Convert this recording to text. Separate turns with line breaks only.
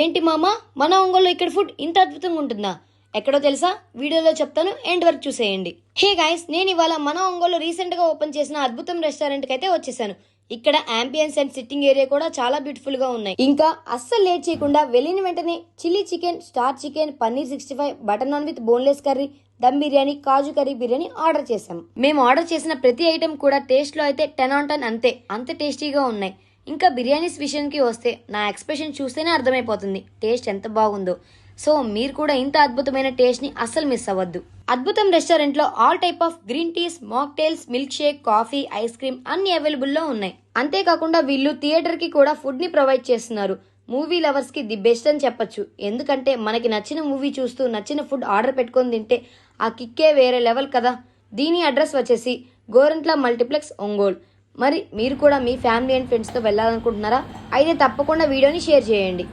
ఏంటి మామ, మన ఒంగోలు ఇక్కడ ఫుడ్ ఇంత అద్భుతంగా ఉంటుందా? ఎక్కడో తెలుసా? వీడియోలో చెప్తాను, ఎండ్ వరకు చూసేయండి. హే గైస్, నేను ఇవాళ మన ఒంగోలు రీసెంట్ గా ఓపెన్ చేసిన అద్భుతం రెస్టారెంట్ కి అయితే వచ్చేసాను. ఇక్కడ అంబియన్స్ అండ్ సిట్టింగ్ ఏరియా కూడా చాలా బ్యూటిఫుల్ గా ఉన్నాయి. ఇంకా అస్సలు లేట్ చేయకుండా వెళ్ళిన వెంటనే chilli chicken, star chicken, paneer 65, butter naan with boneless curry, dum biryani, kaju curry biryani order చేసాం. మేము ఆర్డర్ చేసిన ప్రతి ఐటెం కూడా టేస్ట్ లో అయితే 10 on 10 అంత టేస్టీగా ఉన్నాయి. ఇంకా బిర్యానీస్ విషయానికి వస్తే నా ఎక్స్ప్రెషన్ చూస్తేనే అర్థమైపోతుంది టేస్ట్ ఎంత బాగుందో. సో మీరు కూడా ఇంత అద్భుతమైన టేస్ట్ ని అస్సలు మిస్ అవ్వద్దు. అద్భుతం రెస్టారెంట్ లో all type of green teas, mocktails, milk shake, coffee, ice cream అన్ని అవైలబుల్ లో ఉన్నాయి. అంతేకాకుండా వీళ్ళు థియేటర్ కి కూడా ఫుడ్ ని ప్రొవైడ్ చేస్తున్నారు. మూవీ లవర్స్ కి ది బెస్ట్ అని చెప్పొచ్చు. ఎందుకంటే మనకి నచ్చిన మూవీ చూస్తూ నచ్చిన ఫుడ్ ఆర్డర్ పెట్టుకొని తింటే ఆ కిక్కే వేరే లెవెల్ కదా. దీని అడ్రస్ వచ్చేసి గోరంట్ల మల్టీప్లెక్స్, ఒంగోలు. మరి మీరు కూడా మీ ఫ్యామిలీ అండ్ ఫ్రెండ్స్తో వెళ్ళాలనుకుంటున్నారా? అయితే తప్పకుండా వీడియోని షేర్ చేయండి.